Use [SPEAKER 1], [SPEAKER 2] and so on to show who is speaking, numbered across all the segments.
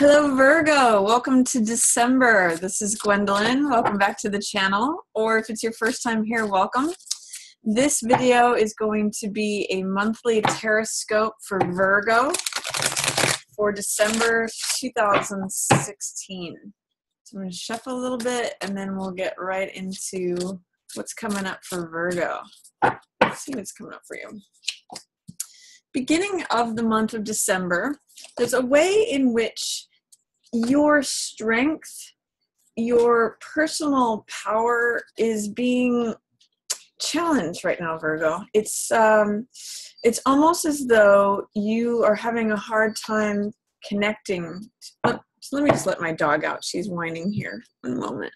[SPEAKER 1] Hello Virgo, welcome to December. This is Gwendolyn. Welcome back to the channel, or if it's your first time here, welcome. This video is going to be a monthly Tarotscope for Virgo for December 2016. So I'm going to shuffle a little bit and then we'll get right into what's coming up for Virgo. Let's see what's coming up for you. Beginning of the month of December, there's a way in which your strength, your personal power is being challenged right now, Virgo. It's almost as though you are having a hard time connecting. So let me just let my dog out. She's whining here. One moment.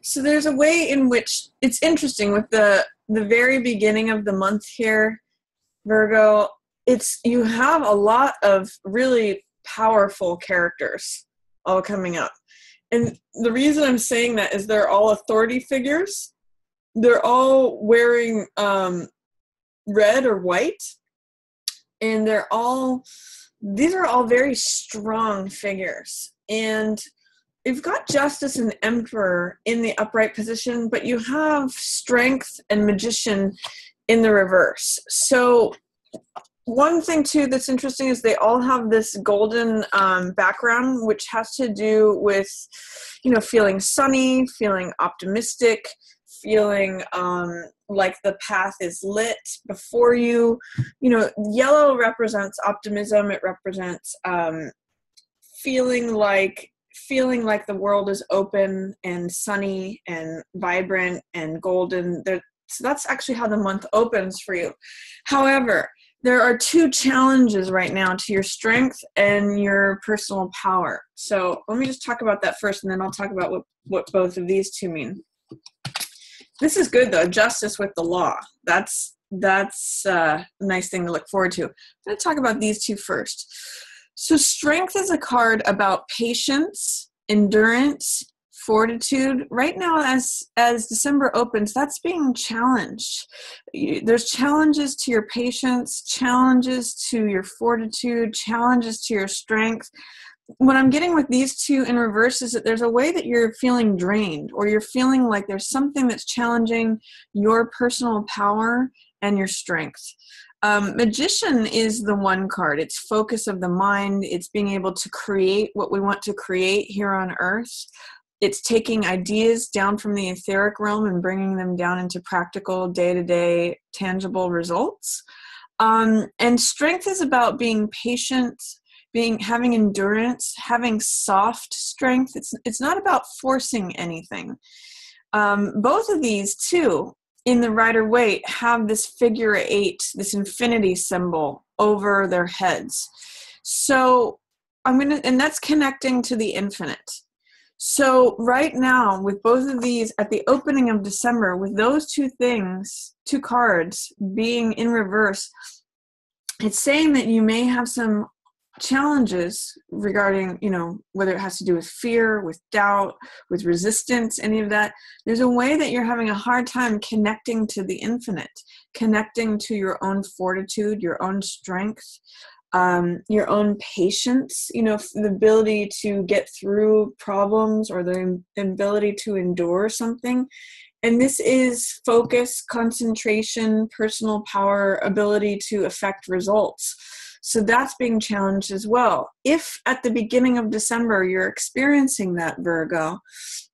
[SPEAKER 1] So there's a way in which it's interesting with the very beginning of the month here, Virgo. You have a lot of really powerful characters all coming up. And the reason I'm saying that is they're all authority figures. They're all wearing red or white. And these are all very strong figures. And you've got Justice and Emperor in the upright position, but you have Strength and Magician in the reverse. So one thing too that's interesting is they all have this golden background, which has to do with, feeling sunny, feeling optimistic, feeling like the path is lit before you. Yellow represents optimism. It represents feeling like the world is open and sunny and vibrant and golden. So that's actually how the month opens for you. However, there are two challenges right now to your strength and your personal power. So let me just talk about that first, and then I'll talk about what both of these two mean. This is good, though. Justice with the law. That's a nice thing to look forward to. I'm going to talk about these two first. So strength is a card about patience, endurance, fortitude. Right now, as December opens, that's being challenged. There's challenges to your patience, challenges to your fortitude, challenges to your strength. What I'm getting with these two in reverse is that there's a way that you're feeling drained, or you're feeling like there's something that's challenging your personal power and your strength. Magician is the one card. It's focus of the mind. It's being able to create what we want to create here on Earth. It's taking ideas down from the etheric realm and bringing them down into practical, day-to-day, tangible results. And strength is about being patient, having endurance, having soft strength. It's not about forcing anything. Both of these, too, in the Rider-Waite, have this figure 8, this infinity symbol over their heads. So and that's connecting to the infinite. So right now, with both of these at the opening of December, with those two cards being in reverse, it's saying that you may have some challenges regarding, whether it has to do with fear, with doubt, with resistance, any of that. There's a way that you're having a hard time connecting to the infinite, connecting to your own fortitude, your own strength, your own patience, the ability to get through problems, or the ability to endure something. And this is focus, concentration, personal power, ability to affect results. So that's being challenged as well. If at the beginning of December you're experiencing that, Virgo,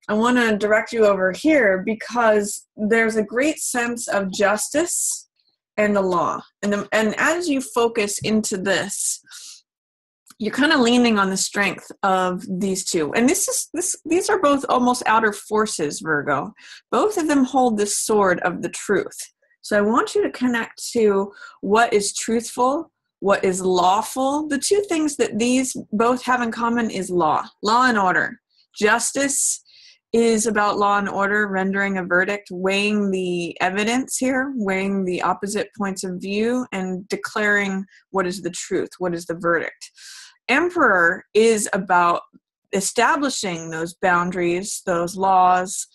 [SPEAKER 1] I want to direct you over here, because there's a great sense of justice and the law. And as you focus into this, you're kind of leaning on the strength of these two. And these are both almost outer forces, Virgo. Both of them hold this sword of the truth. So I want you to connect to what is truthful, what is lawful. The two things that these both have in common is law and order. Justice is about law and order, rendering a verdict, weighing the evidence here, weighing the opposite points of view, and declaring what is the truth, what is the verdict. Emperor is about establishing those boundaries, those laws,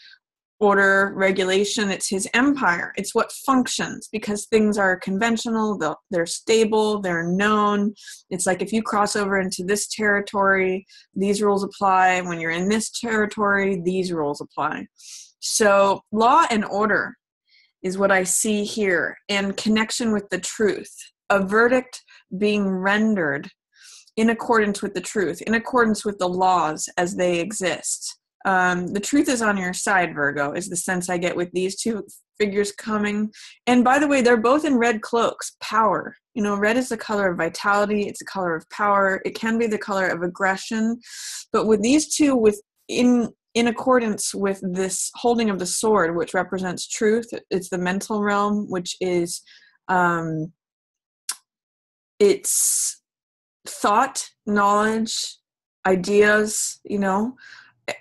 [SPEAKER 1] order, regulation. It's his empire. It's what functions, because things are conventional, they're stable, they're known. It's like if you cross over into this territory, these rules apply. When you're in this territory, these rules apply. So law and order is what I see here, and connection with the truth. A verdict being rendered in accordance with the truth, in accordance with the laws as they exist. The truth is on your side, Virgo, is the sense I get with these two figures coming. And by the way, they're both in red cloaks, power. You know, red is the color of vitality. It's the color of power. It can be the color of aggression. But with these two, in accordance with this holding of the sword, which represents truth, it's the mental realm, which is, it's thought, knowledge, ideas, you know.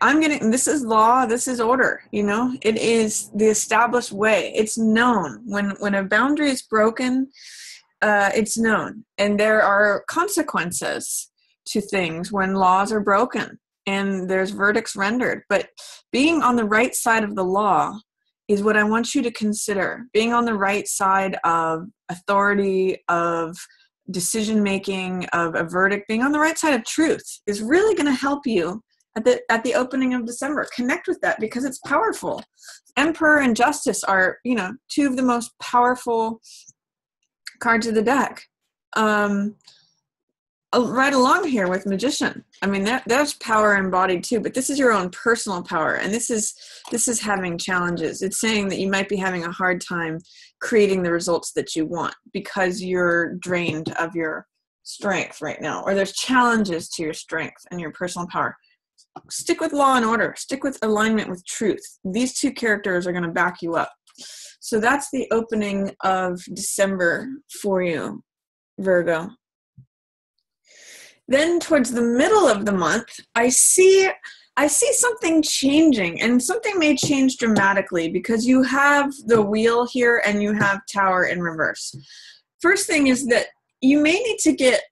[SPEAKER 1] This is law, this is order, you know. It is the established way. It's known. When a boundary is broken, it's known. And there are consequences to things when laws are broken and there's verdicts rendered. But being on the right side of the law is what I want you to consider. Being on the right side of authority, of decision-making, of a verdict, being on the right side of truth is really going to help you at the opening of December. Connect with that because it's powerful. Emperor and Justice are, you know, two of the most powerful cards of the deck. Right along here with Magician. I mean, there's power embodied too, but this is your own personal power, and this is having challenges. It's saying that you might be having a hard time creating the results that you want because you're drained of your strength right now, or there's challenges to your strength and your personal power. Stick with law and order. Stick with alignment with truth. These two characters are going to back you up. So that's the opening of December for you, Virgo. Then towards the middle of the month, I see something changing, and something may change dramatically because you have the wheel here and you have Tower in reverse. First thing is that you may need to get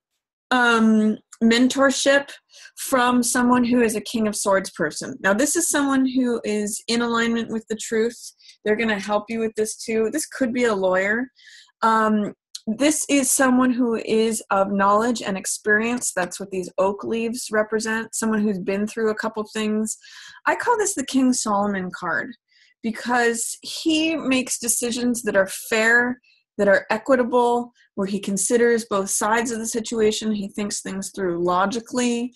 [SPEAKER 1] mentorship from someone who is a King of Swords person. Now, this is someone who is in alignment with the truth. They're going to help you with this too. This could be a lawyer. This is someone who is of knowledge and experience. That's what these oak leaves represent. Someone who's been through a couple things. I call this the King Solomon card because he makes decisions that are fair, that are equitable, where he considers both sides of the situation. He thinks things through logically,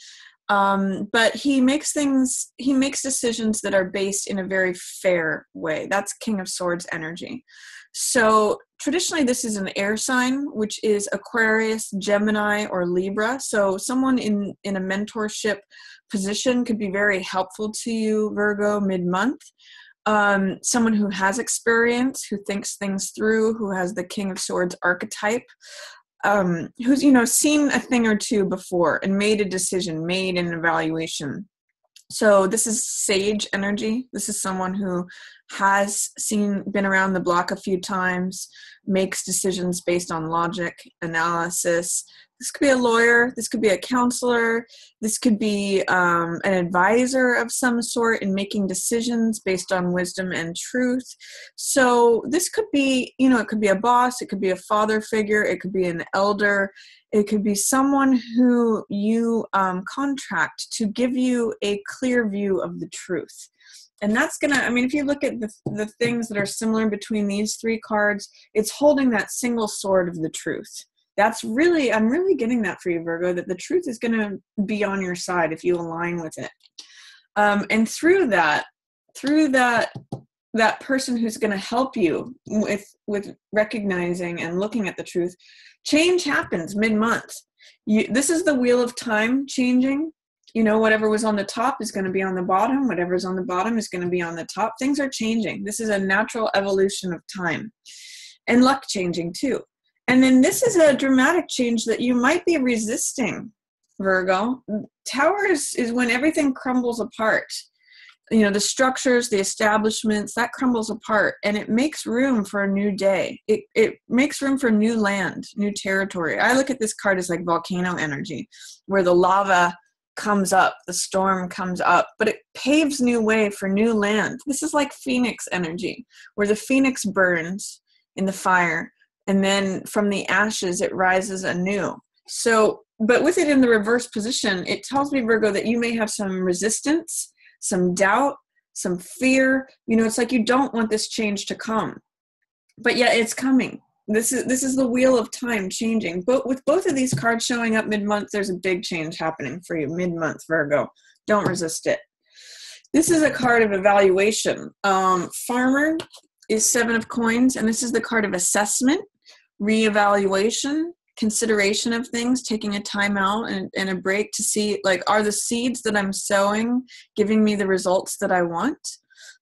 [SPEAKER 1] but he makes decisions that are based in a very fair way. That's King of Swords energy. So traditionally, this is an air sign, which is Aquarius, Gemini, or Libra. So someone in a mentorship position could be very helpful to you, Virgo, mid-month. Someone who has experience, who thinks things through, who has the King of Swords archetype, who's, you know, seen a thing or two before and made a decision, made an evaluation. So this is sage energy. This is someone who has been around the block a few times, makes decisions based on logic, analysis. This could be a lawyer. This could be a counselor. This could be an advisor of some sort in making decisions based on wisdom and truth. So this could be, you know, it could be a boss. It could be a father figure. It could be an elder. It could be someone who you contract to give you a clear view of the truth. And that's going to, I mean, if you look at the things that are similar between these three cards, it's holding that single sword of the truth. That's really, I'm really getting that for you, Virgo, that the truth is going to be on your side if you align with it. And through that person who's going to help you with recognizing and looking at the truth, change happens mid-month. This is the wheel of time changing. You know, whatever was on the top is going to be on the bottom. Whatever's on the bottom is going to be on the top. Things are changing. This is a natural evolution of time. And luck changing too. And then this is a dramatic change that you might be resisting, Virgo. Towers is when everything crumbles apart. You know, the structures, the establishments, that crumbles apart, and it makes room for a new day. It makes room for new land, new territory. I look at this card as like volcano energy, where the lava comes up, the storm comes up, but it paves new way for new land. This is like phoenix energy, where the phoenix burns in the fire, and then from the ashes it rises anew. So, but with it in the reverse position, it tells me, Virgo, that you may have some resistance, some doubt, some fear. It's like you don't want this change to come, but yet it's coming. This is the wheel of time changing. But with both of these cards showing up mid-month, there's a big change happening for you mid-month, Virgo. Don't resist it. This is a card of evaluation. Farmer is 7 of coins, and this is the card of assessment, reevaluation, consideration of things, taking a time out and a break to see, like, are the seeds that I'm sowing giving me the results that I want?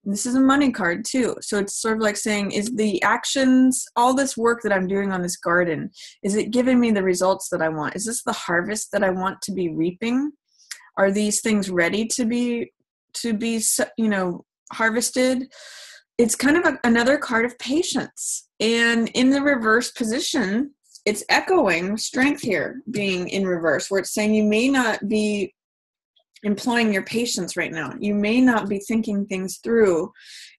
[SPEAKER 1] This is a money card too. So it's sort of like saying, is the actions, all this work that I'm doing on this garden, is it giving me the results that I want? Is this the harvest that I want to be reaping? Are these things ready to be harvested? It's kind of another card of patience. And in the reverse position, it's echoing strength here being in reverse, where it's saying you may not be employing your patience right now. You may not be thinking things through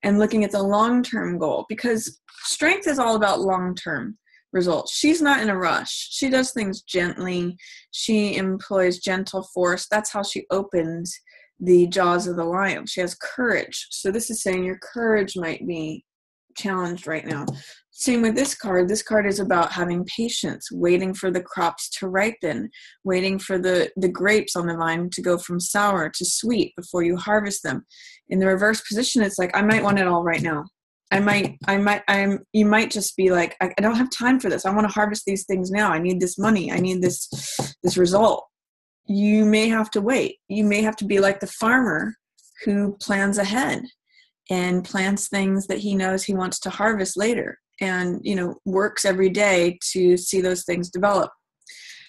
[SPEAKER 1] and looking at the long-term goal, because strength is all about long-term results. She's not in a rush. She does things gently. She employs gentle force. That's how she opens the jaws of the lion. She has courage. So this is saying your courage might be challenged right now. Same with this card. This card is about having patience, waiting for the crops to ripen, waiting for the grapes on the vine to go from sour to sweet before you harvest them. In the reverse position, it's like, I might want it all right now. You might just be like, I don't have time for this. I want to harvest these things now. I need this money. I need this result. You may have to wait. You may have to be like the farmer who plans ahead and plants things that he knows he wants to harvest later, and works every day to see those things develop.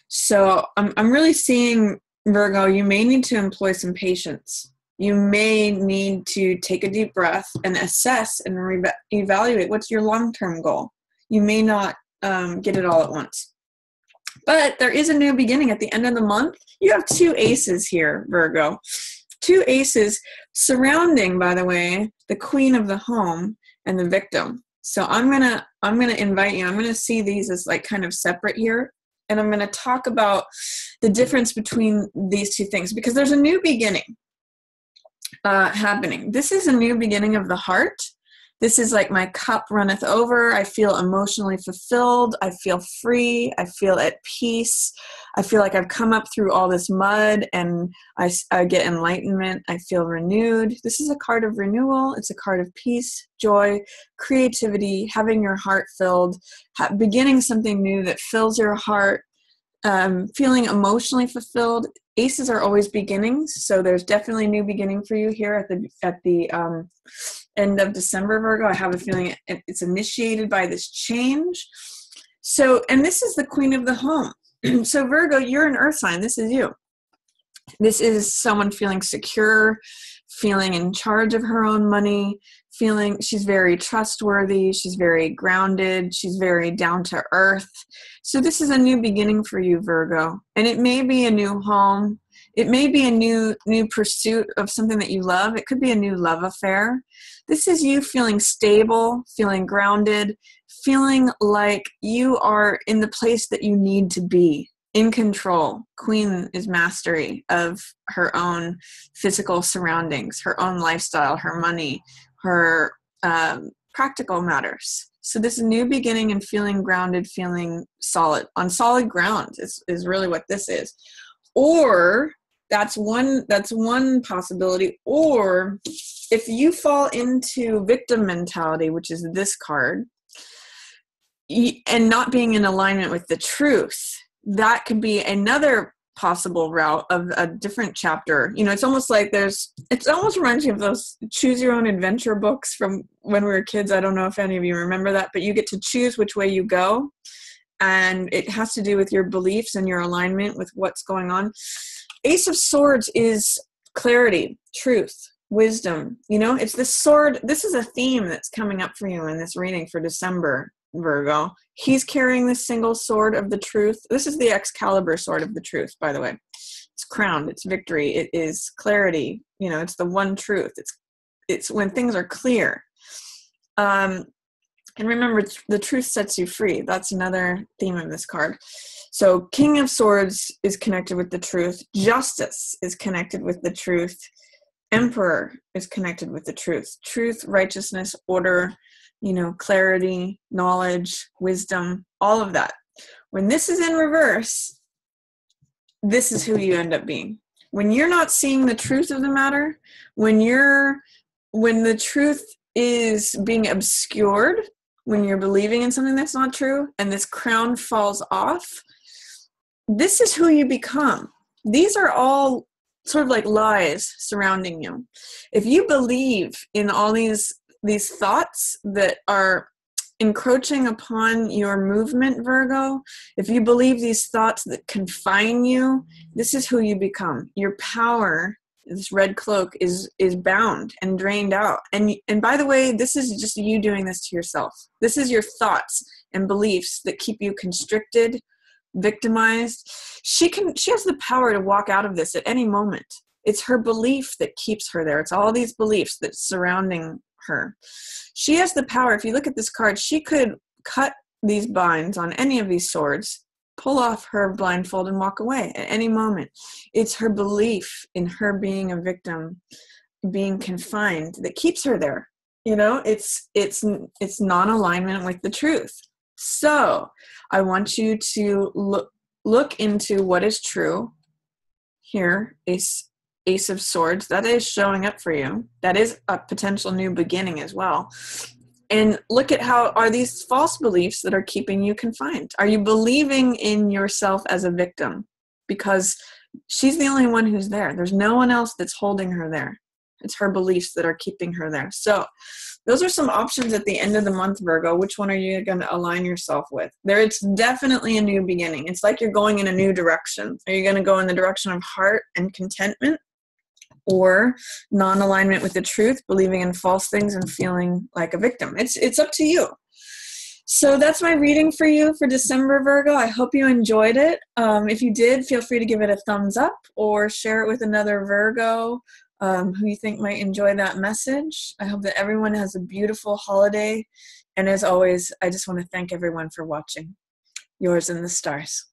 [SPEAKER 1] So I'm really seeing, Virgo, you may need to employ some patience. You may need to take a deep breath and assess and evaluate what's your long-term goal. You may not get it all at once. But there is a new beginning at the end of the month. You have 2 aces here, Virgo. 2 aces surrounding, by the way, the queen of the home and the victim. So I'm gonna invite you. I'm gonna see these as like kind of separate here, and I'm gonna talk about the difference between these 2 things, because there's a new beginning happening. This is a new beginning of the heart. This is like my cup runneth over. I feel emotionally fulfilled. I feel free. I feel at peace. I feel like I've come up through all this mud and I get enlightenment. I feel renewed. This is a card of renewal. It's a card of peace, joy, creativity, having your heart filled, beginning something new that fills your heart, feeling emotionally fulfilled. Aces are always beginnings, so there's definitely a new beginning for you here at the end of December, Virgo. I have a feeling it's initiated by this change. So, and this is the queen of the home. So Virgo, you're an earth sign. This is you. This is someone feeling secure, feeling in charge of her own money, feeling she's very trustworthy, she's very grounded, she's very down to earth. So this is a new beginning for you, Virgo. And it may be a new home. It may be a new pursuit of something that you love. It could be a new love affair. This is you feeling stable, feeling grounded, feeling like you are in the place that you need to be, in control. Queen is mastery of her own physical surroundings, her own lifestyle, her money, her practical matters. So this new beginning and feeling grounded, feeling solid, on solid ground is really what this is. Or that's one possibility. Or if you fall into victim mentality, which is this card, and not being in alignment with the truth, that could be another possible route of a different chapter. It's almost like it almost reminds me of those choose your own adventure books from when we were kids. I don't know if any of you remember that, but you get to choose which way you go. And it has to do with your beliefs and your alignment with what's going on. Ace of Swords is clarity, truth, wisdom. It's this sword. This is a theme that's coming up for you in this reading for December, Virgo. He's carrying the single sword of the truth. This is the Excalibur sword of the truth, by the way. It's crowned, it's victory, it is clarity, you know, it's the one truth. It's when things are clear. And remember, the truth sets you free. That's another theme of this card. So King of Swords is connected with the truth. Justice is connected with the truth. Emperor is connected with the truth. Truth, righteousness, order, you know, clarity, knowledge, wisdom, all of that. When this is in reverse, this is who you end up being. When you're not seeing the truth of the matter, when the truth is being obscured, when you're believing in something that's not true, and this crown falls off, this is who you become. These are all sort of like lies surrounding you. If you believe in all these thoughts that are encroaching upon your movement, Virgo, if you believe these thoughts that confine you, this is who you become. Your power, this red cloak, is bound and drained out. And by the way, this is just you doing this to yourself. This is your thoughts and beliefs that keep you constricted, victimized. She has the power to walk out of this at any moment. It's her belief that keeps her there. It's all these beliefs that's surrounding her. She has the power. If you look at this card, she could cut these binds on any of these swords, pull off her blindfold, and walk away at any moment. It's her belief in her being a victim, being confined, that keeps her there. You know, it's non-alignment with the truth. So I want you to look into what is true here. Ace of Swords, that is showing up for you. That is a potential new beginning as well. And look at how are these false beliefs that are keeping you confined. Are you believing in yourself as a victim? Because she's the only one who's there. There's no one else that's holding her there. It's her beliefs that are keeping her there. So those are some options at the end of the month, Virgo. Which one are you going to align yourself with? It's definitely a new beginning. It's like you're going in a new direction. Are you going to go in the direction of heart and contentment, or non-alignment with the truth, believing in false things and feeling like a victim? It's up to you. So that's my reading for you for December, Virgo. I hope you enjoyed it. If you did, feel free to give it a thumbs up or share it with another Virgo who you think might enjoy that message. I hope that everyone has a beautiful holiday. And as always, I just want to thank everyone for watching. Yours in the stars.